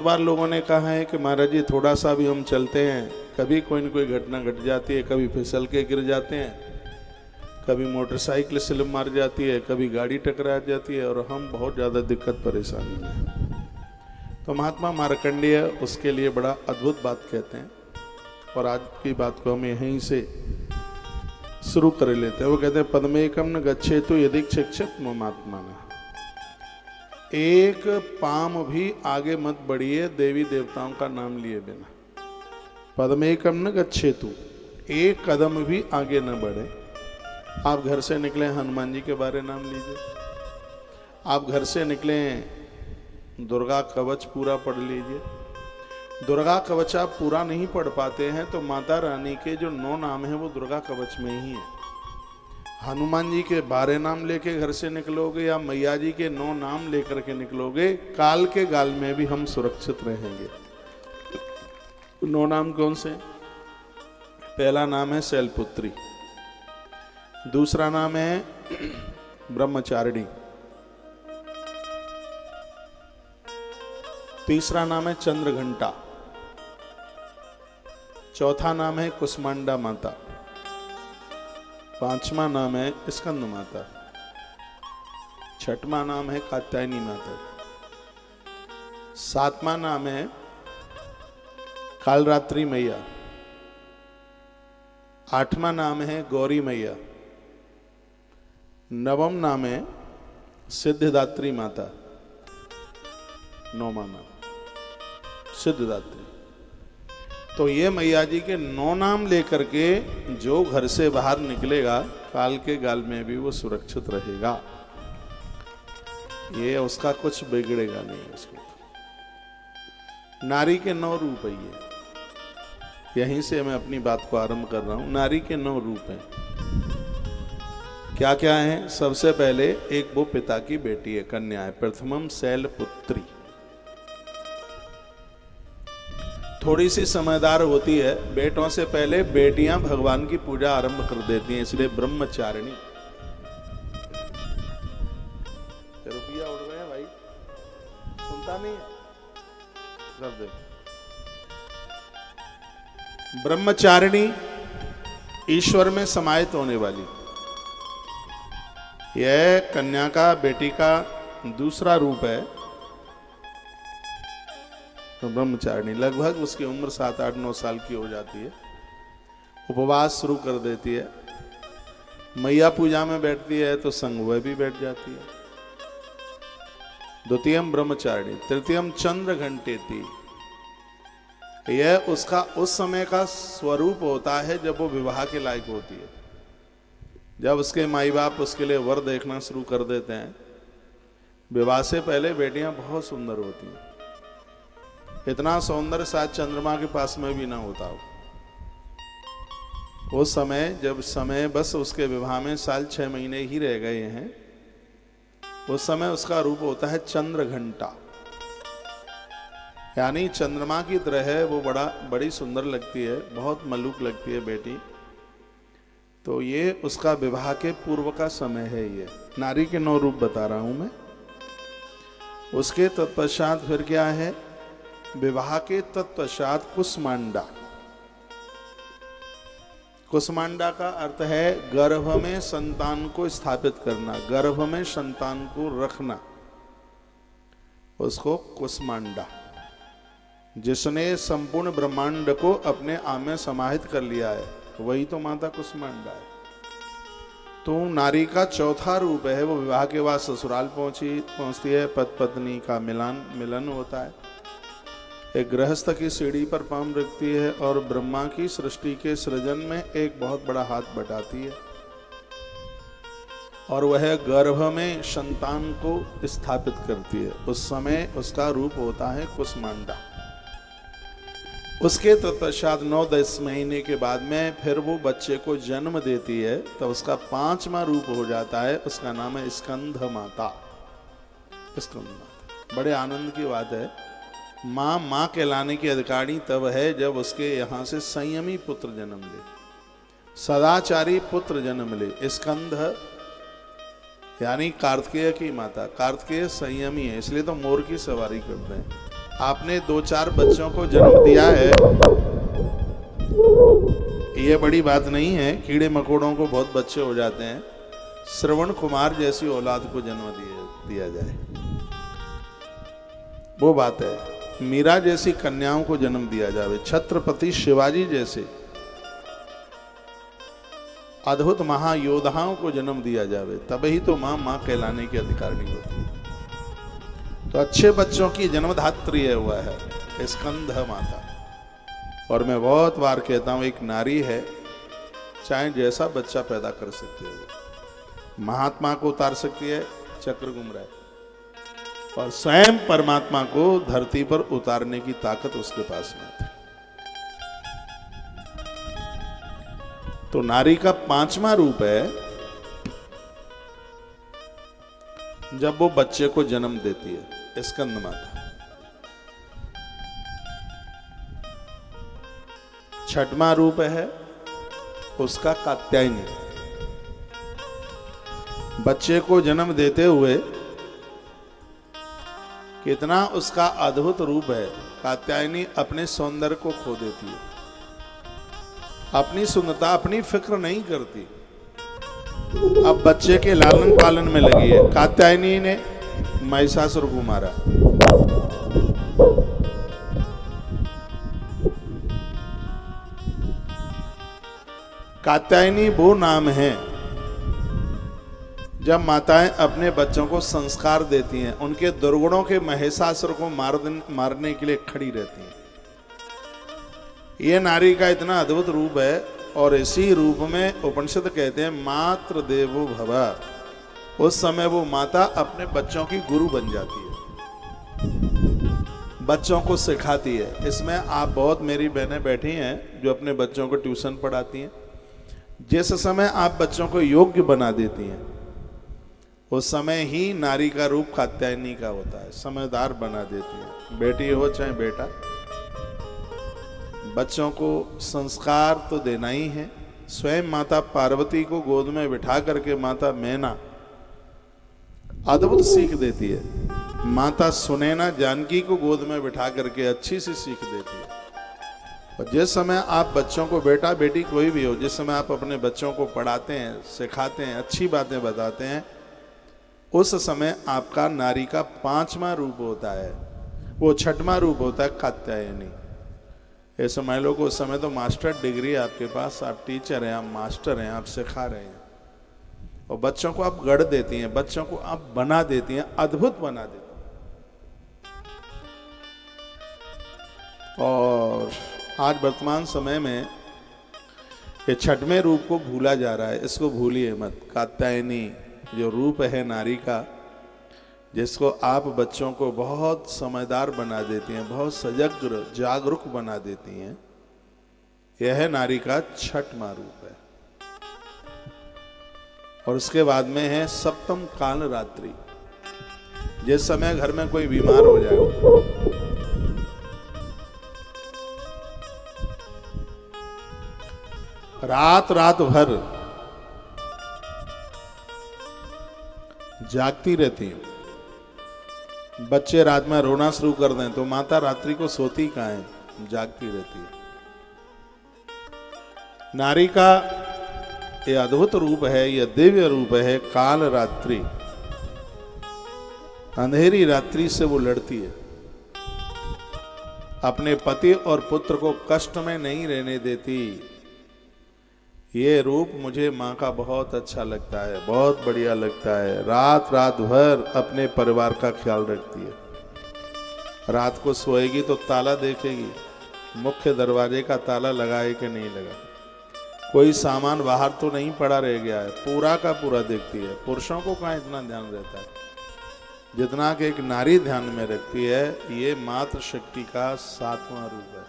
बार लोगों ने कहा है कि महाराज जी थोड़ा सा भी हम चलते हैं कभी कोई न कोई घटना घट जाती है, कभी फिसल के गिर जाते हैं, कभी मोटरसाइकिल स्लिप मार जाती है, कभी गाड़ी टकरा जाती है और हम बहुत ज़्यादा दिक्कत परेशानी में। तो महात्मा मार्कंडेय उसके लिए बड़ा अद्भुत बात कहते हैं और आज की बात को हम यहीं से शुरू कर लेते हैं। वो कहते हैं पद्मेकम न गच्छेतु यदि शिक्षक महात्मा न, एक पाम भी आगे मत बढ़िए देवी देवताओं का नाम लिए बिना। पद्मेकम न गच्छेतु, एक कदम भी आगे न बढ़े। आप घर से निकले हनुमान जी के बारे नाम लीजिए, आप घर से निकले दुर्गा कवच पूरा पढ़ लीजिए। दुर्गा कवच आप पूरा नहीं पढ़ पाते हैं तो माता रानी के जो 9 नाम हैं वो दुर्गा कवच में ही है। हनुमान जी के 12 नाम लेके घर से निकलोगे या मैया जी के 9 नाम लेकर के निकलोगे, काल के गाल में भी हम सुरक्षित रहेंगे। 9 नाम कौन से? पहला नाम है शैलपुत्री, दूसरा नाम है ब्रह्मचारिणी, तीसरा नाम है चंद्रघंटा, चौथा नाम है कुष्मांडा माता, पांचवा नाम है स्कंद माता, छठवां नाम है कात्यायनी माता, सातवां नाम है कालरात्रि मैया, आठवां नाम है गौरी मैया, नवम नाम है सिद्धिदात्री माता, 9वां नाम सिद्धिदात्री। तो ये मैया जी के 9 नाम लेकर के जो घर से बाहर निकलेगा काल के गाल में भी वो सुरक्षित रहेगा, ये उसका कुछ बिगड़ेगा नहीं। उसको नारी के 9 रूप है, ये यहीं से मैं अपनी बात को आरंभ कर रहा हूं। नारी के 9 रूप हैं। क्या क्या है? सबसे पहले एक वो पिता की बेटी है, कन्या है, प्रथमम शैलपुत्री। थोड़ी सी समझदार होती है, बेटों से पहले बेटियां भगवान की पूजा आरंभ कर देती हैं, इसलिए ब्रह्मचारिणी। रुपया उड़ गए भाई, सुनता नहीं है सब देख। ब्रह्मचारिणी ईश्वर में समाहित होने वाली, यह कन्या का बेटी का दूसरा रूप है। तो ब्रह्मचारिणी लगभग उसकी उम्र 7, 8, 9 साल की हो जाती है, उपवास शुरू कर देती है, मैया पूजा में बैठती है तो संग वह भी बैठ जाती है। द्वितीयम ब्रह्मचारिणी, तृतीयम चंद्र घंटेती। यह उसका उस समय का स्वरूप होता है जब वो विवाह के लायक होती है, जब उसके माई बाप उसके लिए वर देखना शुरू कर देते हैं। विवाह से पहले बेटियां बहुत सुंदर होती हैं, इतना सौंदर्य शायद चंद्रमा के पास में भी ना होता हो। उस समय जब समय बस उसके विवाह में साल 6 महीने ही रह गए हैं, उस समय उसका रूप होता है चंद्र घंटा, यानी चंद्रमा की तरह वो बड़ी सुंदर लगती है, बहुत मलूक लगती है बेटी। तो ये उसका विवाह के पूर्व का समय है। ये नारी के 9 रूप बता रहा हूं मैं। उसके तत्पश्चात फिर क्या है? विवाह के तत्पश्चात कुष्मांडा। कुष्मांडा का अर्थ है गर्भ में संतान को स्थापित करना, गर्भ में संतान को रखना, उसको कुष्मांडा। जिसने संपूर्ण ब्रह्मांड को अपने आप में समाहित कर लिया है वही तो माता कुष्मांडा है। तो नारी का चौथा रूप है, वो विवाह के बाद ससुराल पहुंचती है, पति पत्नी का मिलन होता है, एक गृहस्थ की सीढ़ी पर पांव रखती है और ब्रह्मा की सृष्टि के सृजन में एक बहुत बड़ा हाथ बटाती है और वह गर्भ में संतान को स्थापित करती है। उस समय उसका रूप होता है कुष्मांडा। उसके तत्पश्चात 9-10 महीने के बाद में फिर वो बच्चे को जन्म देती है, तो उसका 5वां रूप हो जाता है, उसका नाम है स्कंद माता। स्कंद माता बड़े आनंद की बात है। माँ कहलाने की अधिकारी तब है जब उसके यहाँ से संयमी पुत्र जन्म ले, सदाचारी पुत्र जन्म ले। स्कंद यानी कार्तिकेय की माता, कार्तिकेय संयमी है, इसलिए तो मोर की सवारी करते हैं। आपने 2-4 बच्चों को जन्म दिया है, ये बड़ी बात नहीं है। कीड़े मकोड़ों को बहुत बच्चे हो जाते हैं। श्रवण कुमार जैसी औलाद को जन्म दिया जाए, वो बात है। मीरा जैसी कन्याओं को जन्म दिया जाए, छत्रपति शिवाजी जैसे अद्भुत महायोद्धाओं को जन्म दिया जाए, तब ही तो माँ माँ कहलाने की अधिकारिणी होती है। तो अच्छे बच्चों की जन्मधात्री है हुआ है स्कंद माता। और मैं बहुत बार कहता हूं, एक नारी है, चाहे जैसा बच्चा पैदा कर सकती है। महात्मा को उतार सकती है चक्र घूम रहा है, और स्वयं परमात्मा को धरती पर उतारने की ताकत उसके पास में थी। तो नारी का 5वां रूप है जब वो बच्चे को जन्म देती है, स्कंद माता। 6वां रूप है उसका कात्यायनी। बच्चे को जन्म देते हुए कितना उसका अद्भुत रूप है। कात्यायनी अपने सौंदर्य को खो देती है, अपनी सुंदरता, अपनी फिक्र नहीं करती। अब बच्चे के लालन पालन में लगी है। कात्यायनी ने महिषासुर को मारा, कात्यायनी वो नाम है जब माताएं अपने बच्चों को संस्कार देती हैं, उनके दुर्गुणों के महिषासुर को मारने के लिए खड़ी रहती हैं। ये नारी का इतना अद्भुत रूप है। और इसी रूप में उपनिषद कहते हैं मातृ देवो भव। उस समय वो माता अपने बच्चों की गुरु बन जाती है, बच्चों को सिखाती है। इसमें आप बहुत, मेरी बहनें बैठी हैं जो अपने बच्चों को ट्यूशन पढ़ाती हैं। जिस समय आप बच्चों को योग्य बना देती हैं, उस समय ही नारी का रूप कात्यायनी का होता है, समझदार बना देती है। बेटी हो चाहे बेटा, बच्चों को संस्कार तो देना ही है। स्वयं माता पार्वती को गोद में बिठा करके माता मैना अद्भुत सीख देती है। माता सुनैना जानकी को गोद में बिठा करके अच्छी सी सीख देती है। और जिस समय आप बच्चों को, बेटा बेटी कोई भी हो, जिस समय आप अपने बच्चों को पढ़ाते हैं, सिखाते हैं, अच्छी बातें बताते हैं, उस समय आपका नारी का 5वां रूप होता है। वो 6वां रूप होता है कात्यायनी। ये समझ लो कि उस समय तो मास्टर डिग्री आपके पास, आप टीचर हैं, आप मास्टर हैं, आप सिखा रहे हैं, और बच्चों को आप गढ़ देती हैं, बच्चों को आप बना देती हैं, अद्भुत बना देती हैं। और आज वर्तमान समय में ये 6वें रूप को भूला जा रहा है। इसको भूलिए मत। कात्यायनी जो रूप है नारी का, जिसको आप बच्चों को बहुत समझदार बना देती हैं, बहुत सजग जागरूक बना देती हैं, यह है नारी का 6वां रूप है। और उसके बाद में है सप्तम काल रात्रि। जिस समय घर में कोई बीमार हो जाए, रात रात भर जागती रहती है। बच्चे रात में रोना शुरू कर दें तो माता रात्रि को सोती कहाँ है, जागती रहती है। नारी का ये अद्भुत रूप है, यह दिव्य रूप है काल रात्रि। अंधेरी रात्रि से वो लड़ती है, अपने पति और पुत्र को कष्ट में नहीं रहने देती। ये रूप मुझे माँ का बहुत अच्छा लगता है, बहुत बढ़िया लगता है। रात रात भर अपने परिवार का ख्याल रखती है। रात को सोएगी तो ताला देखेगी, मुख्य दरवाजे का ताला लगा है कि नहीं लगा, कोई सामान बाहर तो नहीं पड़ा रह गया है, पूरा का पूरा देखती है। पुरुषों को कहाँ इतना ध्यान रहता है जितना कि एक नारी ध्यान में रखती है। ये मातृशक्ति का 7वां रूप है।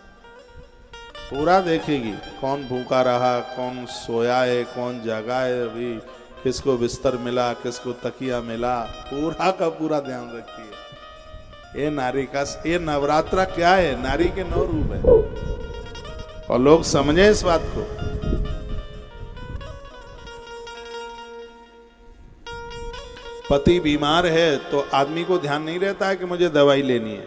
पूरा देखेगी, कौन भूखा रहा, कौन सोया है, कौन जागा है, अभी किसको बिस्तर मिला, किसको तकिया मिला, पूरा का पूरा ध्यान रखती है। ये नारी का, ये नवरात्रा क्या है, नारी के 9 रूप है। और लोग समझे इस बात को। पति बीमार है तो आदमी को ध्यान नहीं रहता है कि मुझे दवाई लेनी है।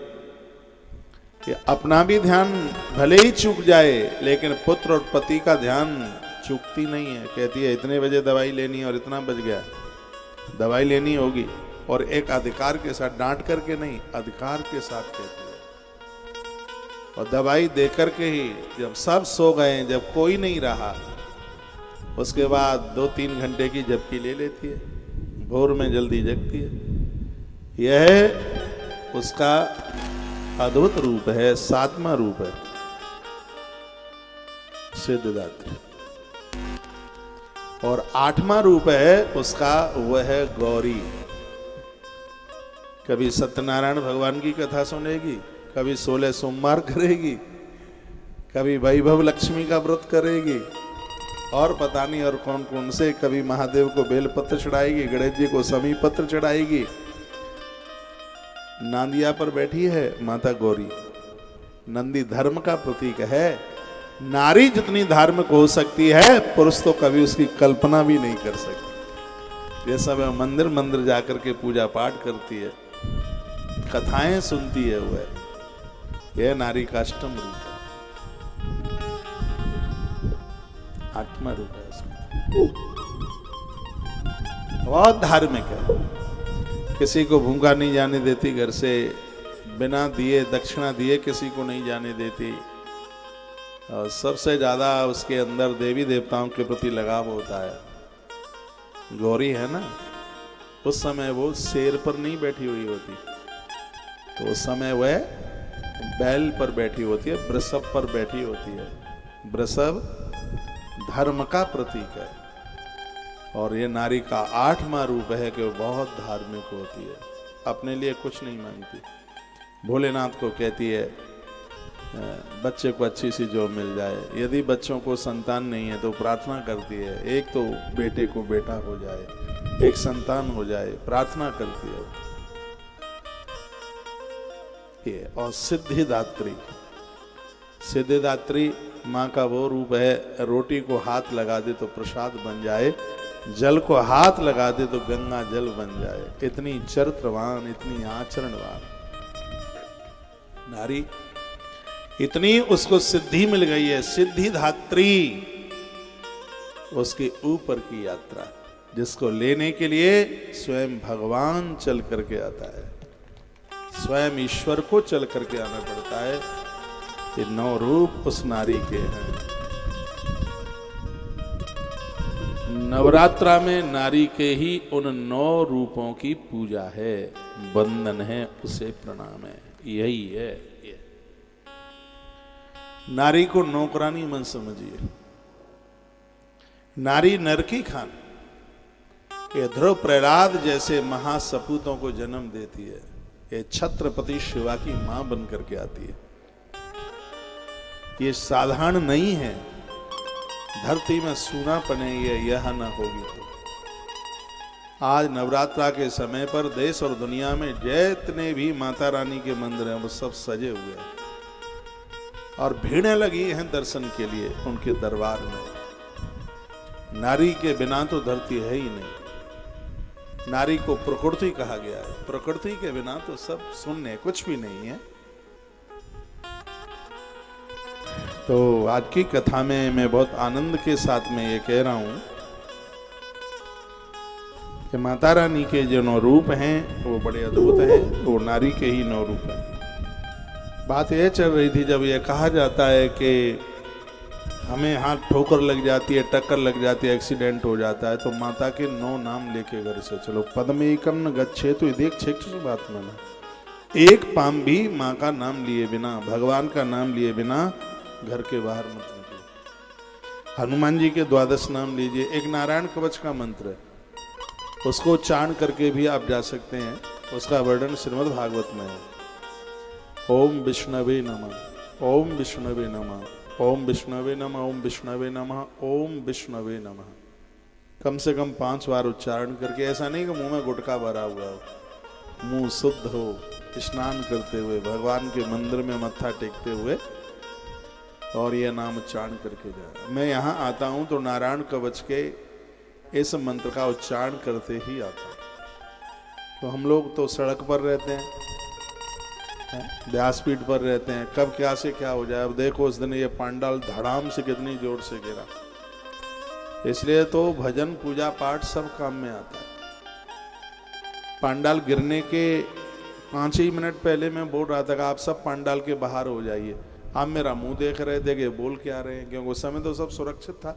कि अपना भी ध्यान भले ही चूक जाए, लेकिन पुत्र और पति का ध्यान चूकती नहीं है। कहती है इतने बजे दवाई लेनी है और इतना बज गया, दवाई लेनी होगी। और एक अधिकार के साथ, डांट करके नहीं, अधिकार के साथ कहती है। और दवाई दे करके ही जब सब सो गए, जब कोई नहीं रहा, उसके बाद 2-3 घंटे की झपकी ले लेती है, भोर में जल्दी जगती है। यह उसका अद्भुत रूप है, 7वां रूप है सिद्धिदात्री। और 8वां रूप है उसका, वह है गौरी। कभी सत्यनारायण भगवान की कथा सुनेगी, कभी 16 सोमवार करेगी, कभी वैभव लक्ष्मी का व्रत करेगी, और पता नहीं और कौन कौन से, कभी महादेव को बेलपत्र चढ़ाएगी, गणेश जी को समी पत्र चढ़ाएगी। नांदिया पर बैठी है माता गौरी। नंदी धर्म का प्रतीक है। नारी जितनी धार्मिक हो सकती है, पुरुष तो कभी उसकी कल्पना भी नहीं कर सकती। ये सब मंदिर मंदिर जाकर के पूजा पाठ करती है, कथाएं सुनती है, वह यह नारी का अष्टम रूप है। 8वां रूप है उसका। बहुत धार्मिक है। किसी को भूखा नहीं जाने देती, घर से बिना दिए, दक्षिणा दिए किसी को नहीं जाने देती। और सबसे ज्यादा उसके अंदर देवी देवताओं के प्रति लगाव होता है। गौरी है ना, उस समय वो शेर पर नहीं बैठी हुई होती, तो उस समय वह बैल पर बैठी होती है, वृषभ पर बैठी होती है। वृषभ धर्म का प्रतीक है। और ये नारी का 8वां रूप है कि वो बहुत धार्मिक होती है, अपने लिए कुछ नहीं मांगती। भोलेनाथ को कहती है बच्चे को अच्छी सी जॉब मिल जाए। यदि बच्चों को संतान नहीं है तो प्रार्थना करती है, एक तो बेटे को बेटा हो जाए, एक संतान हो जाए, प्रार्थना करती है ये। और सिद्धिदात्री, सिद्धिदात्री माँ का वो रूप है, रोटी को हाथ लगा दे तो प्रसाद बन जाए, जल को हाथ लगा दे तो गंगा जल बन जाए। इतनी चरित्रवान, इतनी आचरणवान नारी, इतनी उसको सिद्धि मिल गई है। सिद्धिदात्री उसके ऊपर की यात्रा, जिसको लेने के लिए स्वयं भगवान चल करके आता है, स्वयं ईश्वर को चल करके आना पड़ता है। ये 9 रूप उस नारी के हैं। नवरात्रा में नारी के ही उन 9 रूपों की पूजा है, वंदन है, उसे प्रणाम है। यही है ये। नारी को नौकरानी मन समझिए। नारी नर की खान, ये ध्रुव प्रहलाद जैसे महासपूतों को जन्म देती है। ये छत्रपति शिवा की मां बन करके आती है। ये साधारण नहीं है। धरती में सूना पनेगी, यह न होगी तो। आज नवरात्रा के समय पर देश और दुनिया में जितने भी माता रानी के मंदिर हैं वो सब सजे हुए हैं और भीड़ें लगी हैं दर्शन के लिए उनके दरबार में। नारी के बिना तो धरती है ही नहीं। नारी को प्रकृति कहा गया है। प्रकृति के बिना तो सब शून्य, कुछ भी नहीं है। तो आज की कथा में मैं बहुत आनंद के साथ में ये कह रहा हूं कि माता रानी के जो 9 रूप हैं वो बड़े अद्भुत हैं। वो नारी के ही 9 रूप हैं। बात यह चल रही थी, जब ये कहा जाता है कि हमें हाथ ठोकर लग जाती है, टक्कर लग जाती है, एक्सीडेंट हो जाता है, तो माता के 9 नाम लेके घर से चलो। पद्मेकम न गच्छे तो देख छेक बात माना। एक पाम भी माँ का नाम लिए बिना, भगवान का नाम लिए बिना घर के बाहर मत निकलो। हनुमान जी के 12 नाम लीजिए। एक नारायण कवच का मंत्र है, उसको उच्चारण करके भी आप जा सकते हैं। उसका वर्णन श्रीमद् भागवत में है। ओम विष्णवे नमः, ओम विष्णवे नमः, ओम विष्णवे नमः, ओम विष्णवे नमः, ओम विष्णवे नमः। कम से कम 5 बार उच्चारण करके। ऐसा नहीं कि मुंह में गुटखा भरा हुआ हो, मुंह शुद्ध हो, स्नान करते हुए, भगवान के मंदिर में मत्था टेकते हुए, और यह नाम उच्चारण करके जाए। मैं यहाँ आता हूँ तो नारायण कवच के इस मंत्र का उच्चारण करते ही आता हूँ। तो हम लोग तो सड़क पर रहते हैं, व्यासपीठ पर रहते हैं, कब क्या से क्या हो जाए। अब देखो उस दिन ये पांडाल धड़ाम से कितनी जोर से गिरा। इसलिए तो भजन पूजा पाठ सब काम में आता है। पांडाल गिरने के 5 ही मिनट पहले मैं बोल रहा था कि आप सब पांडाल के बाहर हो जाइए। आप मेरा मुंह देख रहे थे कि बोल क्या रहे हैं, क्योंकि उस समय तो सब सुरक्षित था।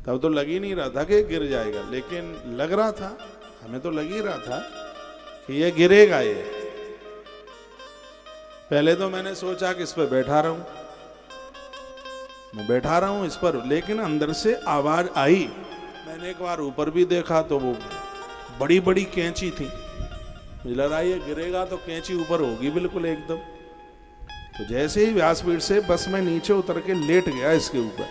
तब तो लग ही नहीं रहा था कि गिर जाएगा, लेकिन लग रहा था, हमें तो लग ही रहा था कि ये गिरेगा। ये पहले तो मैंने सोचा कि इस पर बैठा रहूं, मैं बैठा रहा हूं इस पर, लेकिन अंदर से आवाज आई। मैंने एक बार ऊपर भी देखा तो वो बड़ी बड़ी कैंची थी। मुझे लग रहा है ये गिरेगा तो कैंची ऊपर होगी बिल्कुल एकदम। तो जैसे ही व्यासपीठ से बस मैं नीचे उतर के लेट गया इसके ऊपर,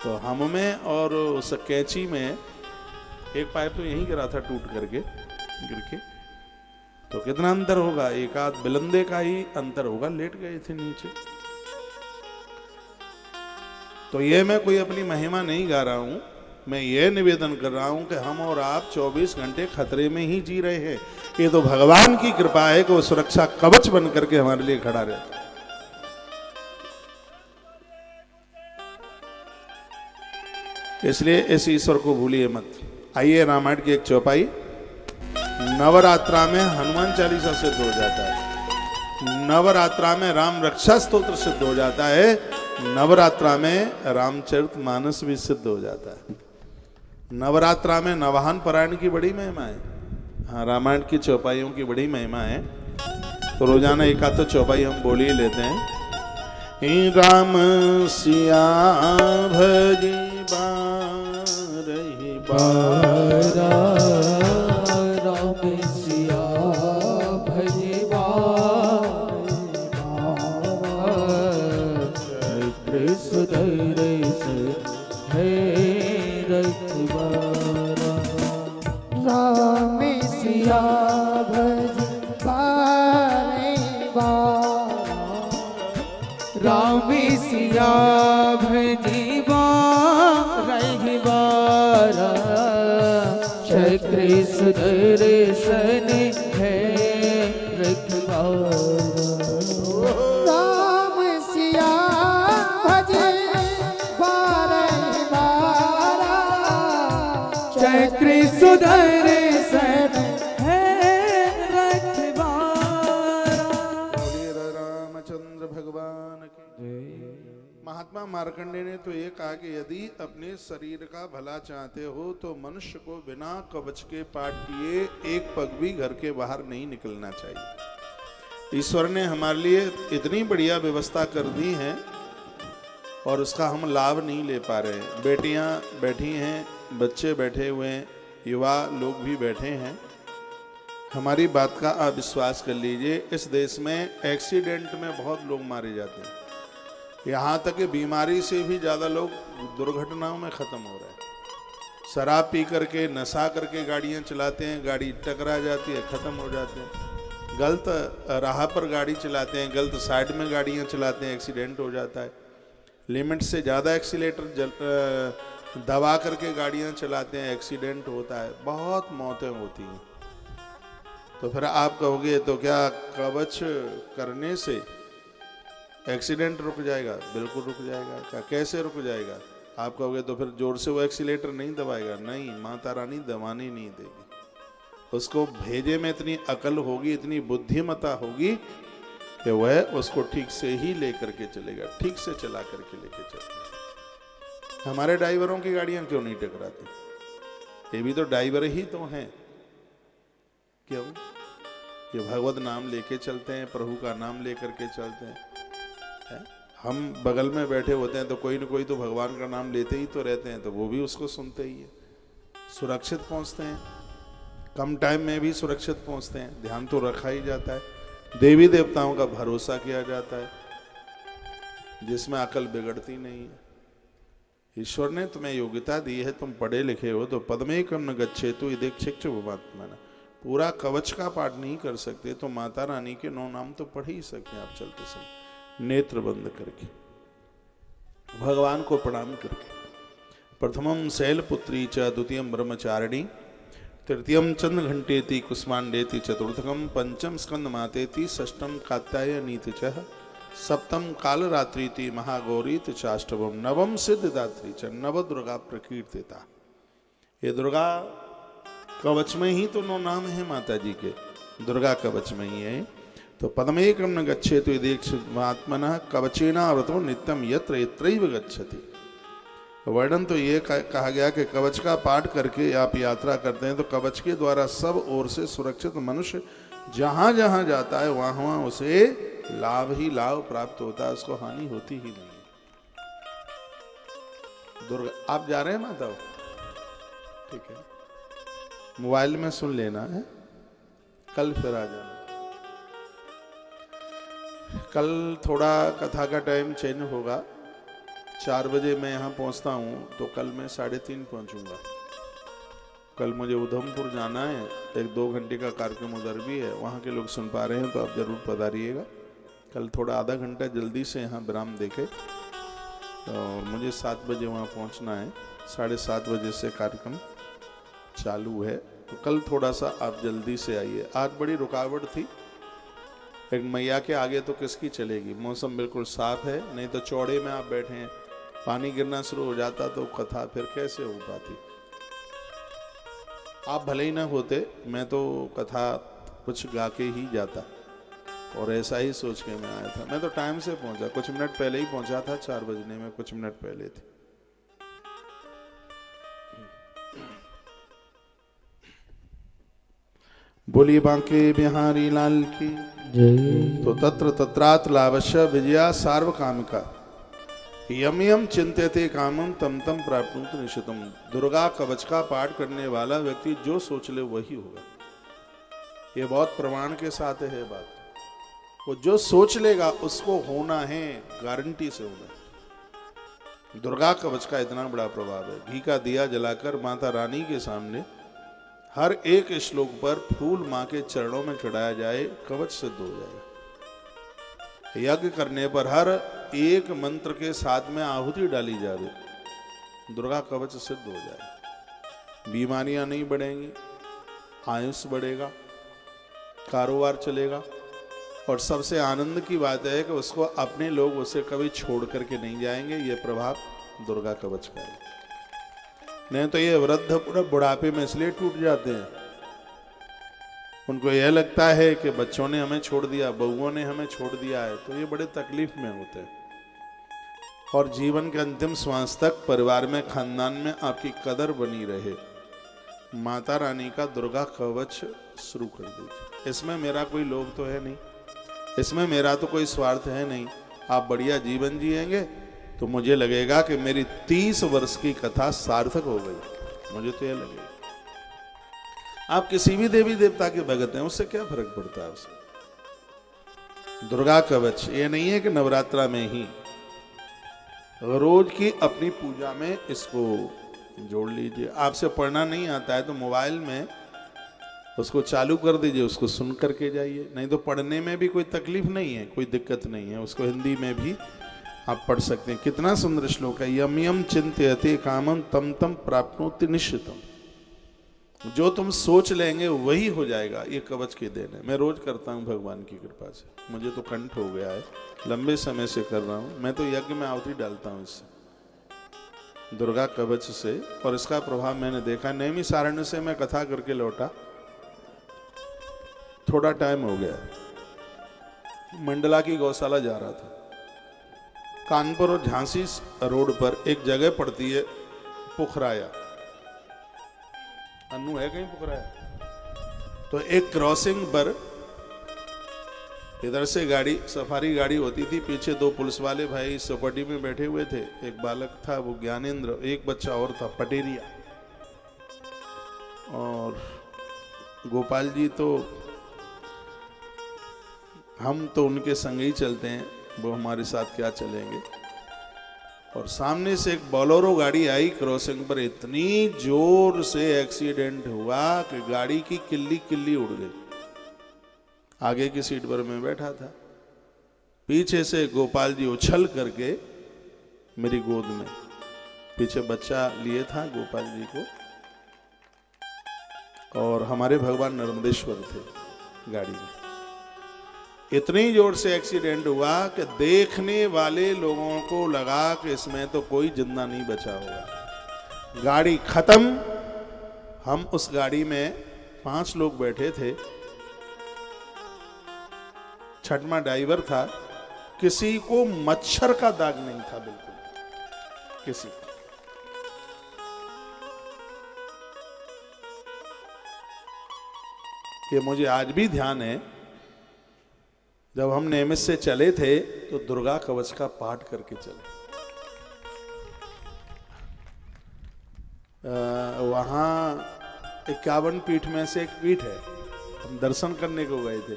तो हम में और उस कैंची में एक पाइप तो यहीं गिरा था टूट करके गिर के। तो कितना अंतर होगा, एक आध बिलंदे का ही अंतर होगा, लेट गए थे नीचे। तो ये मैं कोई अपनी महिमा नहीं गा रहा हूं, मैं ये निवेदन कर रहा हूं कि हम और आप 24 घंटे खतरे में ही जी रहे हैं। ये तो भगवान की कृपा है कि वो सुरक्षा कवच बन करके हमारे लिए खड़ा रहता है। इसलिए इस ईश्वर को भूलिए मत। आइए रामायण की एक चौपाई। नवरात्रा में हनुमान चालीसा सिद्ध हो जाता है, नवरात्रा में राम रक्षा स्तोत्र सिद्ध हो जाता है, नवरात्रा में रामचरितमानस भी सिद्ध हो जाता है। नवरात्रा में नवाहन पारायण की बड़ी महिमा है। हाँ, रामायण की चौपाइयों की बड़ी महिमा है। तो रोजाना एक आध तो चौपाई हम बोल ही लेते हैं। राम सिया भजी बारही बारा, राम सिया भजी बारही बारा, कृष्ण धैर्य है रखवारा। राम सिया भज बारही बारा, राम सिया भजी बारही बारा, कृष्ण दर्शन है रखवारा। राम सिया भज बारही बारा, कृष्ण दर्शन है रखवारा। रामचंद्र भगवान की। महात्मा मार्कंडेय ने तो ये कहा कि यदि अपने शरीर का भला चाहते हो तो मनुष्य को बिना कवच के पाठ किए एक पग भी घर के बाहर नहीं निकलना चाहिए। ईश्वर ने हमारे लिए इतनी बढ़िया व्यवस्था कर दी है और उसका हम लाभ नहीं ले पा रहे हैं। बेटियां बैठी हैं, बच्चे बैठे हुए हैं, युवा लोग भी बैठे हैं। हमारी बात का आप विश्वास कर लीजिए, इस देश में एक्सीडेंट में बहुत लोग मारे जाते हैं। यहाँ तक कि बीमारी से भी ज़्यादा लोग दुर्घटनाओं में ख़त्म हो रहे हैं। शराब पी करके, नशा करके गाड़ियाँ चलाते हैं, गाड़ी टकरा जाती है, ख़त्म हो जाते हैं। गलत राह पर गाड़ी चलाते हैं, गलत साइड में गाड़ियाँ चलाते हैं, एक्सीडेंट हो जाता है। लिमिट से ज़्यादा एक्सीलेटर दबा करके गाड़ियाँ चलाते हैं, एक्सीडेंट होता है, बहुत मौतें होती हैं। तो फिर आप कहोगे तो क्या कवच करने से एक्सीडेंट रुक जाएगा? बिल्कुल रुक जाएगा। क्या कैसे रुक जाएगा? आप कहोगे तो फिर जोर से वो एक्सीलेटर नहीं दबाएगा। नहीं, माता रानी दबाने नहीं देगी। उसको भेजे में इतनी अकल होगी, इतनी बुद्धिमता होगी कि वह उसको ठीक से ही लेकर के चलेगा, ठीक से चला करके लेके चलेगा। हमारे ड्राइवरों की गाड़ियां क्यों नहीं टकराती? ये भी तो ड्राइवर ही तो हैं। क्यों? ये भगवत नाम लेके चलते हैं, प्रभु का नाम लेकर के चलते हैं। हम बगल में बैठे होते हैं तो कोई न कोई तो भगवान का नाम लेते ही तो रहते हैं, तो वो भी उसको सुनते ही है। सुरक्षित पहुंचते हैं, कम टाइम में भी सुरक्षित पहुंचते हैं। ध्यान तो रखा ही जाता है, देवी देवताओं का भरोसा किया जाता है, जिसमें अकल बिगड़ती नहीं है। ईश्वर ने तुम्हें योग्यता दी है, तुम पढ़े लिखे हो, तो पद्मेकं न गच्छेतु यदिच्छिक्ष भवात्मनः। पूरा कवच का पाठ नहीं कर सकते तो माता रानी के 9 नाम तो पढ़ ही सकते हैं आप चलते समय, नेत्र बंद करके, भगवान को प्रणाम करके। प्रथमम शैलपुत्री च द्वितीयम ब्रह्मचारिणी तृतीयम चंद्र घंटेति कुष्मांडेति चतुर्थकम पंचम स्कंद मातेति षष्टम कात्यायनीति च सप्तम कालरात्रीति महागौरीति चाष्टवम नवम सिद्धदात्री च नव दुर्गा प्रकीर्तिता। ये दुर्गा कवच में ही तो 9 नाम है माता जी के, दुर्गा कवच में ही है। तो पदमेकम न गच्छेतु यदीक्षमात्मनः कवचेना व्रतो नित्यम यत्र यत्रैव गच्छति। वर्णन तो ये कहा गया कि कवच का पाठ करके आप यात्रा करते हैं तो कवच के द्वारा सब ओर से सुरक्षित मनुष्य जहां जहां जाता है वहां वहां उसे लाभ ही लाभ प्राप्त होता है, उसको हानि होती ही नहीं। दुर्गा आप जा रहे हैं माता? ठीक है, मोबाइल में सुन लेना है, कल फिर आ जाना। कल थोड़ा कथा का टाइम चेंज होगा, 4 बजे मैं यहाँ पहुँचता हूँ तो कल मैं 3:30 पहुँचूँगा। कल मुझे उधमपुर जाना है, 1-2 घंटे का कार्यक्रम उधर भी है, वहाँ के लोग सुन पा रहे हैं तो आप ज़रूर पधारिएगा। कल थोड़ा आधा घंटा जल्दी से यहाँ विराम देके और मुझे 7 बजे वहाँ पहुँचना है, 7:30 बजे से कार्यक्रम चालू है। तो कल थोड़ा सा आप जल्दी से आइए। आज बड़ी रुकावट थी, एक मैया के आगे तो किसकी चलेगी, मौसम बिल्कुल साफ है, नहीं तो चौड़े में आप बैठे हैं, पानी गिरना शुरू हो जाता तो कथा फिर कैसे हो पाती। आप भले ही ना होते, मैं तो कथा कुछ गा के ही जाता और ऐसा ही सोच के मैं आया था। मैं तो टाइम से पहुंचा, कुछ मिनट पहले ही पहुंचा था, 4 बजने में कुछ मिनट पहले थे। बोलिए बांके बिहारी लाल की जय। तो तत्र तत्रात लावश्य विजया सार्वकामिका यम यम चिंत्यते कामम तम तम प्राप्नुत निशितम। दुर्गा कवच का पाठ करने वाला व्यक्ति जो सोच ले वही होगा। ये बहुत प्रमाण के साथ है बात। वो जो सोच लेगा उसको होना है, गारंटी से होना है। दुर्गा कवच का इतना बड़ा प्रभाव है। घी का दिया जलाकर माता रानी के सामने हर एक श्लोक पर फूल माँ के चरणों में चढ़ाया जाए, कवच सिद्ध हो जाएगा। यज्ञ करने पर हर एक मंत्र के साथ में आहुति डाली जाए, दुर्गा कवच सिद्ध हो जाएगा। बीमारियां नहीं बढ़ेंगी, आयुष बढ़ेगा, कारोबार चलेगा। और सबसे आनंद की बात है कि उसको अपने लोग उसे कभी छोड़ करके नहीं जाएंगे। ये प्रभाव दुर्गा कवच का है। नहीं तो ये वृद्ध पूरा बुढ़ापे में इसलिए टूट जाते हैं, उनको यह लगता है कि बच्चों ने हमें छोड़ दिया, बहुओं ने हमें छोड़ दिया है, तो ये बड़े तकलीफ में होते हैं। और जीवन के अंतिम श्वास तक परिवार में, खानदान में आपकी कदर बनी रहे, माता रानी का दुर्गा कवच शुरू कर दीजिए। इसमें मेरा कोई लोभ तो है नहीं, इसमें मेरा तो कोई स्वार्थ है नहीं। आप बढ़िया जीवन जिएंगे तो मुझे लगेगा कि मेरी 30 वर्ष की कथा सार्थक हो गई, मुझे तो यह लगेगा। आप किसी भी देवी देवता के भगत हैं, उससे क्या फर्क पड़ता है उससे। दुर्गा कवच ये नहीं है कि नवरात्रा में ही, रोज की अपनी पूजा में इसको जोड़ लीजिए। आपसे पढ़ना नहीं आता है तो मोबाइल में उसको चालू कर दीजिए, उसको सुन करके जाइए। नहीं तो पढ़ने में भी कोई तकलीफ नहीं है, कोई दिक्कत नहीं है, उसको हिंदी में भी आप पढ़ सकते हैं। कितना सुंदर श्लोक है। यम यम चिंत्यते कामम तम तम प्राप्नोति निश्चितम। जो तुम सोच लेंगे वही हो जाएगा। ये कवच की देन है। मैं रोज करता हूँ भगवान की कृपा से, मुझे तो कंठ हो गया है, लंबे समय से कर रहा हूँ। मैं तो यज्ञ में आहुति डालता हूँ इससे, दुर्गा कवच से। और इसका प्रभाव मैंने देखा। नैमिषारण्य से मैं कथा करके लौटा, थोड़ा टाइम हो गया, मंडला की गौशाला जा रहा था। कानपुर और झांसी रोड पर एक जगह पड़ती है पुखराया। अन्नू है कहीं पुखराया? तो एक क्रॉसिंग पर इधर से गाड़ी, सफारी गाड़ी होती थी, पीछे 2 पुलिस वाले भाई चौपाटी में बैठे हुए थे। एक बालक था वो ज्ञानेंद्र, एक बच्चा और था पटेरिया, और गोपाल जी तो हम तो उनके संग ही चलते हैं, वो हमारे साथ क्या चलेंगे। और सामने से एक बोलेरो गाड़ी आई, क्रॉसिंग पर इतनी जोर से एक्सीडेंट हुआ कि गाड़ी की किल्ली किल्ली उड़ गई। आगे की सीट पर मैं बैठा था, पीछे से गोपाल जी उछल करके मेरी गोद में, पीछे बच्चा लिए था गोपाल जी को, और हमारे भगवान नर्मदेश्वर थे गाड़ी में। इतनी जोर से एक्सीडेंट हुआ कि देखने वाले लोगों को लगा कि इसमें तो कोई जिंदा नहीं बचा होगा। गाड़ी खत्म। हम उस गाड़ी में 5 लोग बैठे थे। छठवां ड्राइवर था। किसी को मच्छर का दाग नहीं था, बिल्कुल किसी को। ये मुझे आज भी ध्यान है, जब हम नेमिस से चले थे तो दुर्गा कवच का पाठ करके चले। वहाँ 51 पीठ में से एक पीठ है, हम दर्शन करने को गए थे,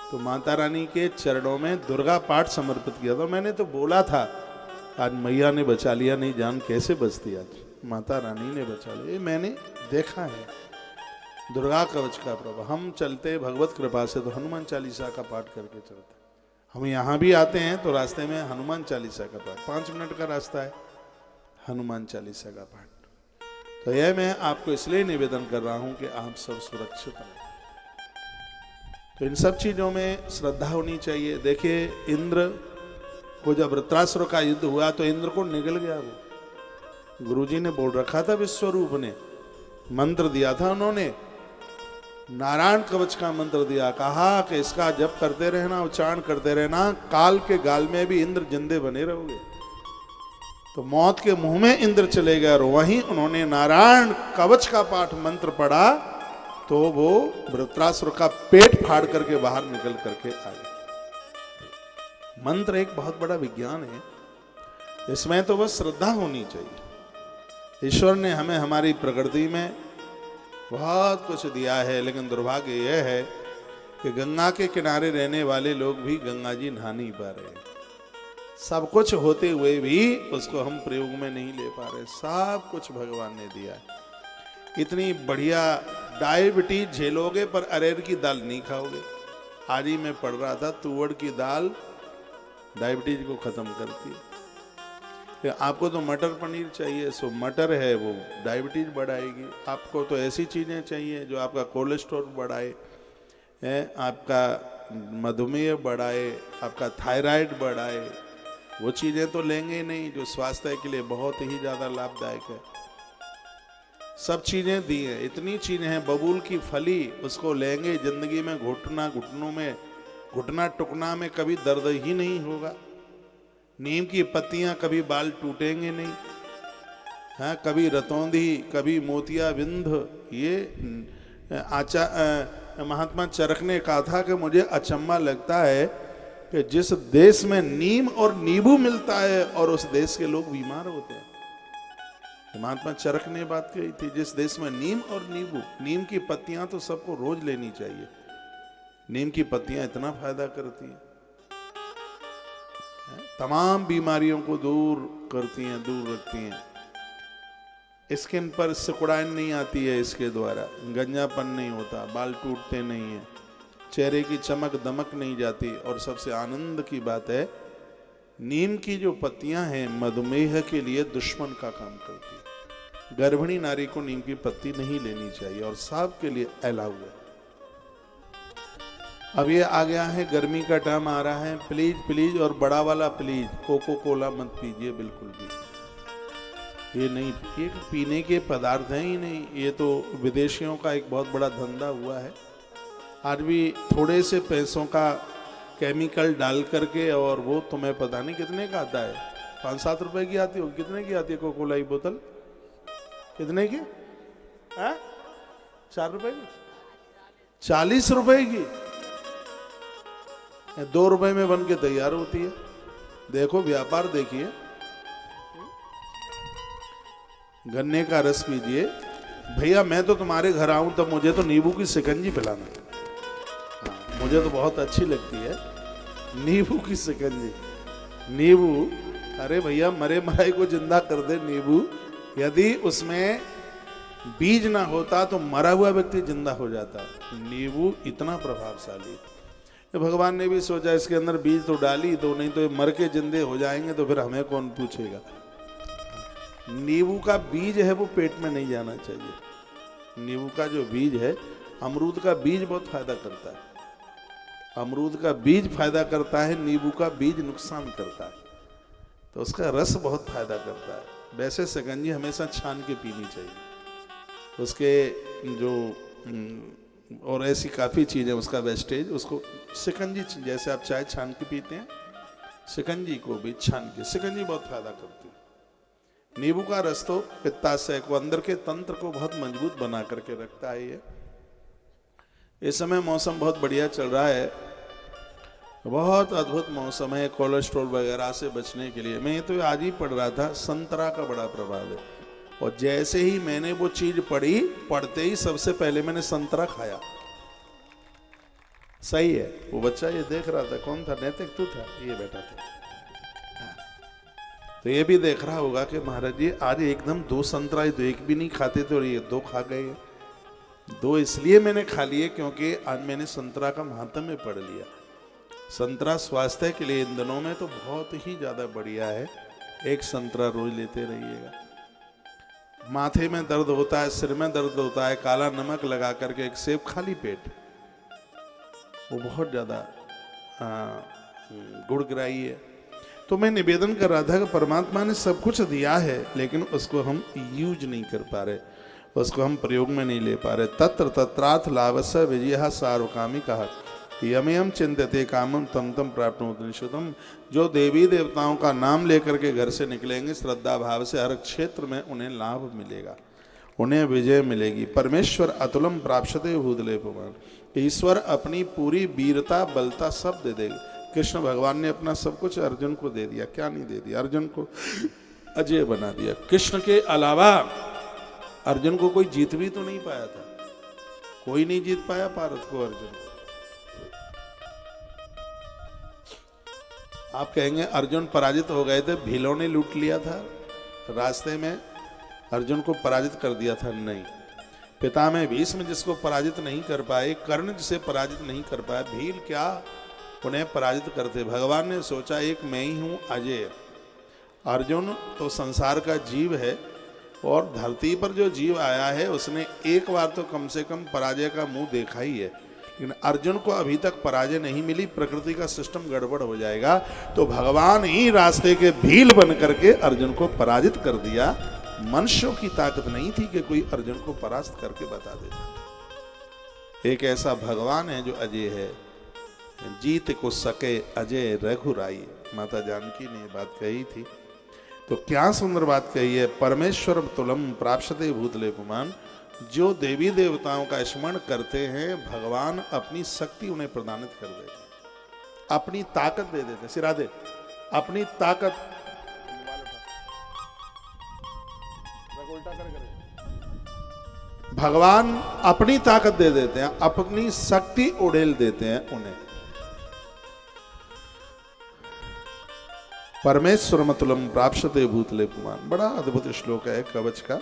तो माता रानी के चरणों में दुर्गा पाठ समर्पित किया था। मैंने तो बोला था आज मैया ने बचा लिया, नहीं जान कैसे बचती, आज माता रानी ने बचा लिया। ये मैंने देखा है दुर्गा कवच का प्रभाव। हम चलते भगवत कृपा से तो हनुमान चालीसा का पाठ करके चलते। हम यहाँ भी आते हैं तो रास्ते में हनुमान चालीसा का पाठ, 5 मिनट का रास्ता है, हनुमान चालीसा का पाठ। तो यह मैं आपको इसलिए निवेदन कर रहा हूं कि आप सब सुरक्षित रहें। तो इन सब चीजों में श्रद्धा होनी चाहिए। देखिए इंद्र को जब वृत्रासुर का युद्ध हुआ तो इंद्र को निगल गया वो। गुरुजी ने बोल रखा था, विश्वरूप ने मंत्र दिया था, उन्होंने नारायण कवच का मंत्र दिया, कहा कि इसका जप करते रहना, उच्चारण करते रहना, काल के गाल में भी इंद्र जिंदे बने रहोगे। तो मौत के मुंह में इंद्र चले गए और वहीं उन्होंने नारायण कवच का पाठ मंत्र पढ़ा तो वो वृत्रासुर का पेट फाड़ करके बाहर निकल करके आ गए। मंत्र एक बहुत बड़ा विज्ञान है, इसमें तो बस श्रद्धा होनी चाहिए। ईश्वर ने हमें हमारी प्रकृति में बहुत कुछ दिया है, लेकिन दुर्भाग्य यह है कि गंगा के किनारे रहने वाले लोग भी गंगा जी नहा नहीं पा रहे हैं। सब कुछ होते हुए भी उसको हम प्रयोग में नहीं ले पा रहे। सब कुछ भगवान ने दिया है। इतनी बढ़िया डायबिटीज झेलोगे पर अरहर की दाल नहीं खाओगे। आज ही मैं पढ़ रहा था, तुअर की दाल डायबिटीज को खत्म करती है। आपको तो मटर पनीर चाहिए, सो मटर है वो डायबिटीज बढ़ाएगी। आपको तो ऐसी चीज़ें चाहिए जो आपका कोलेस्ट्रॉल बढ़ाए, आपका मधुमेह बढ़ाए, आपका थायराइड बढ़ाए। वो चीज़ें तो लेंगे ही नहीं जो स्वास्थ्य के लिए बहुत ही ज़्यादा लाभदायक है। सब चीज़ें दी हैं, इतनी चीज़ें हैं। बबूल की फली उसको लेंगे, जिंदगी में घुटना घुटनों में घुटना टुकना में कभी दर्द ही नहीं होगा। नीम की पत्तियां कभी बाल टूटेंगे नहीं। हाँ, कभी रतौंधी, कभी मोतियाबिंद। ये महात्मा चरक ने कहा था कि मुझे अचंभा लगता है कि जिस देश में नीम और नींबू मिलता है और उस देश के लोग बीमार होते हैं। महात्मा चरक ने बात कही थी, जिस देश में नीम और नींबू, नीम की पत्तियां तो सबको रोज लेनी चाहिए। नीम की पत्तियां इतना फायदा करती हैं, तमाम बीमारियों को दूर करती हैं, दूर रखती हैं। स्किन पर सिकुड़ाहट नहीं आती है इसके द्वारा, गंजापन नहीं होता, बाल टूटते नहीं हैं, चेहरे की चमक दमक नहीं जाती। और सबसे आनंद की बात है, नीम की जो पत्तियां हैं मधुमेह के लिए दुश्मन का काम करती है। गर्भिणी नारी को नीम की पत्ती नहीं लेनी चाहिए और सब के लिए अलाउ है। अब ये आ गया है, गर्मी का टाइम आ रहा है, प्लीज प्लीज और बड़ा वाला प्लीज कोको कोला मत पीजिए बिल्कुल भी। ये नहीं, ये पीने के पदार्थ हैं ही नहीं। ये तो विदेशियों का एक बहुत बड़ा धंधा हुआ है। आज भी थोड़े से पैसों का केमिकल डाल करके, और वो तुम्हें पता नहीं कितने का आता है, 5-7 रुपए की आती होगी। कितने की आती है कोको कोला की बोतल? कितने की? 4 रुपए की, 40 रुपए की, 2 रुपए में बन के तैयार होती है। देखो व्यापार देखिए। गन्ने का रस पीजिए भैया। मैं तो तुम्हारे घर आऊं तब मुझे तो नींबू की शिकंजी पिलाना। हाँ, मुझे तो बहुत अच्छी लगती है नींबू की शिकंजी। नींबू, अरे भैया मरे मराई को जिंदा कर दे नींबू। यदि उसमें बीज ना होता तो मरा हुआ व्यक्ति जिंदा हो जाता। नींबू इतना प्रभावशाली है। भगवान ने भी सोचा इसके अंदर बीज तो डाली तो, नहीं तो ये मर के जिंदे हो जाएंगे तो फिर हमें कौन पूछेगा। नींबू का बीज है वो पेट में नहीं जाना चाहिए। नींबू का जो बीज है, अमरूद का बीज बहुत फायदा करता है, अमरूद का बीज फायदा करता है, नींबू का बीज नुकसान करता है, तो उसका रस बहुत फायदा करता है। वैसे शिकंजी हमेशा छान के पीनी चाहिए, उसके जो और ऐसी काफ़ी चीज़ें, उसका वेस्टेज, उसको शिकंजी, जैसे आप चाय छान के पीते हैं, शिकंजी को भी छान के, शिकंजी बहुत फायदा करती है। नींबू का रस तो पित्ताशय को, अंदर के तंत्र को बहुत मजबूत बना करके रखता है। ये इस समय मौसम बहुत बढ़िया चल रहा है, बहुत अद्भुत मौसम है कोलेस्ट्रॉल वगैरह से बचने के लिए। मैं तो आज ही पढ़ रहा था, संतरा का बड़ा प्रभाव है, और जैसे ही मैंने वो चीज पढ़ी, पढ़ते ही सबसे पहले मैंने संतरा खाया। सही है, वो बच्चा ये देख रहा था, कौन था, नैतिक तू था, ये बैठा था, तो ये भी देख रहा होगा कि महाराज जी आज एकदम 2 संतरा, तो एक भी नहीं खाते थे और ये 2 खा गए। 2 इसलिए मैंने खा लिए क्योंकि आज मैंने संतरा का महात्म्य पढ़ लिया। संतरा स्वास्थ्य के लिए इन दिनों में तो बहुत ही ज्यादा बढ़िया है। एक संतरा रोज लेते रहिएगा। माथे में दर्द होता है, सिर में दर्द होता है, काला नमक लगा करके एक सेब खाली पेट, वो बहुत ज्यादा गुणग्राही है। तो मैं निवेदन कर रहा था कि परमात्मा ने सब कुछ दिया है, लेकिन उसको हम यूज नहीं कर पा रहे, उसको हम प्रयोग में नहीं ले पा रहे। तत्र तत्राथ लाभस्य विजय सार्वकामी कहा, यमयम चिंतते कामम तम तम प्राप्नोति निश्चितम। जो देवी देवताओं का नाम लेकर के घर से निकलेंगे श्रद्धा भाव से, हर क्षेत्र में उन्हें लाभ मिलेगा, उन्हें विजय मिलेगी। परमेश्वर अतुलम प्राप्यते भूतले पुमान, ईश्वर अपनी पूरी वीरता बलता सब दे देगी। कृष्ण भगवान ने अपना सब कुछ अर्जुन को दे दिया, क्या नहीं दे दिया, अर्जुन को अजय बना दिया। कृष्ण के अलावा अर्जुन को कोई जीत भी तो नहीं पाया था, कोई नहीं जीत पाया पारस को, अर्जुन को। आप कहेंगे अर्जुन पराजित हो गए थे, भीलों ने लूट लिया था, रास्ते में अर्जुन को पराजित कर दिया था, नहीं। पितामह भीष्म जिसको पराजित नहीं कर पाए, कर्ण जिसे पराजित नहीं कर पाए, भील क्या उन्हें पराजित करते। भगवान ने सोचा एक मैं ही हूं अजय, अर्जुन तो संसार का जीव है, और धरती पर जो जीव आया है उसने एक बार तो कम से कम पराजय का मुंह देखा ही है, लेकिन अर्जुन को अभी तक पराजय नहीं मिली। प्रकृति का सिस्टम गड़बड़ हो जाएगा, तो भगवान ही रास्ते के भील बन करके अर्जुन को पराजित कर दिया। मनुष्यों की ताकत नहीं थी कि कोई अर्जुन को परास्त करके बता देता। एक ऐसा भगवान है जो अजय है, जीत को सके अजय रघुराई, माता जानकी ने बात कही थी। तो क्या सुंदर बात कही है, परमेश्वर तुलम प्राप्यते भूतले पुमान। जो देवी देवताओं का स्मरण करते हैं, भगवान अपनी शक्ति उन्हें प्रदानित कर देते हैं, अपनी ताकत दे देते हैं। सिरा दे, अपनी ताकत भगवान अपनी ताकत दे देते हैं, अपनी शक्ति उड़ेल देते हैं उन्हें। परमेश्वर मतुलम प्राप्यते भूतले पुमान, बड़ा अद्भुत श्लोक है कवच का।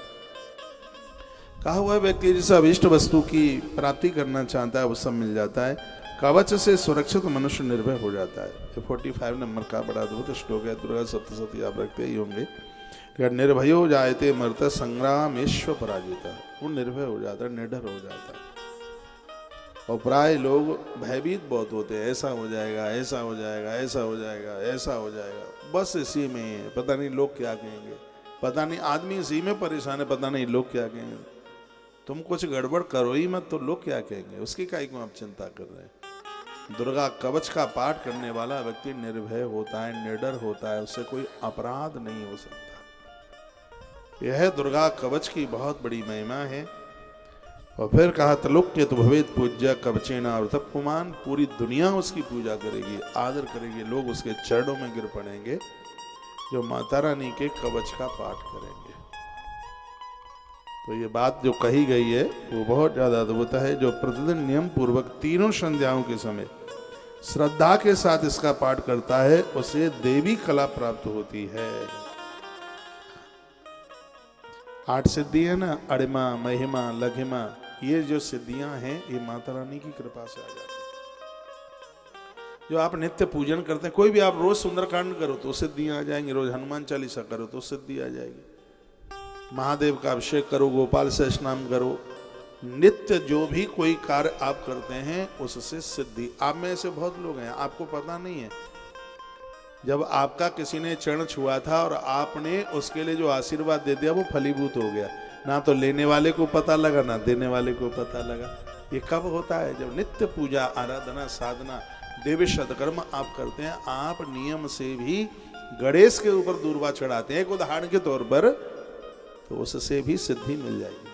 कहा हुआ व्यक्ति जिस अभीष्ट वस्तु की प्राप्ति करना चाहता है वो सब मिल जाता है, कवच से सुरक्षित मनुष्य निर्भय हो जाता है। 45 नंबर का बड़ा अद्भुत श्लोक है। दुर्गा सप्तशती आप रखते ही होंगे। निर्भयो जायते मरता संग्रामेश्वर पराजिता, वो निर्भय हो जाता है, निडर हो जाता है। और प्राय लोग भयभीत बहुत होते हैं, ऐसा हो जाएगा, ऐसा हो जाएगा, ऐसा हो जाएगा, ऐसा हो जाएगा, बस इसी में, पता नहीं लोग क्या कहेंगे, पता नहीं, आदमी इसी में परेशान है, पता नहीं लोग क्या कहेंगे। तुम कुछ गड़बड़ करो ही मत तो लोग क्या कहेंगे, उसकी काहे को आप चिंता कर रहे हैं। दुर्गा कवच का पाठ करने वाला व्यक्ति निर्भय होता है, निडर होता है, उससे कोई अपराध नहीं हो सकता। यह दुर्गा कवच की बहुत बड़ी महिमा है। और फिर कहा तलोक्य तो भवेद पूज्य कवचेना और पुमान, पूरी दुनिया उसकी पूजा करेगी, आदर करेगी, लोग उसके चरणों में गिर पड़ेंगे जो माता रानी के कवच का पाठ करेंगे। तो ये बात जो कही गई है वो बहुत ज्यादा अद्भुत है। जो प्रतिदिन नियम पूर्वक तीनों संध्याओं के समय श्रद्धा के साथ इसका पाठ करता है उसे देवी कला प्राप्त होती है। 8 सिद्धि है ना, अड़िमा, महिमा, लघिमा, ये जो सिद्धियां हैं ये माता रानी की कृपा से आ जाती है। जो आप नित्य पूजन करते हैं, कोई भी आप रोज सुंदरकांड करो तो सिद्धियां आ जाएंगी, रोज हनुमान चालीसा करो तो सिद्धि आ जाएगी, महादेव का अभिषेक करो, गोपाल से स्नान करो, नित्य जो भी कोई कार्य आप करते हैं उससे सिद्धि। आप में ऐसे बहुत लोग हैं, आपको पता नहीं है, जब आपका किसी ने चरण छुआ था और आपने उसके लिए जो आशीर्वाद दे दिया वो फलीभूत हो गया, ना तो लेने वाले को पता लगा ना देने वाले को पता लगा। ये कब होता है? जब नित्य पूजा आराधना साधना देवी सदकर्म आप करते हैं। आप नियम से भी गणेश के ऊपर दूर्वा चढ़ाते हैं एक उदाहरण के तौर पर, तो उससे भी सिद्धि मिल जाएगी।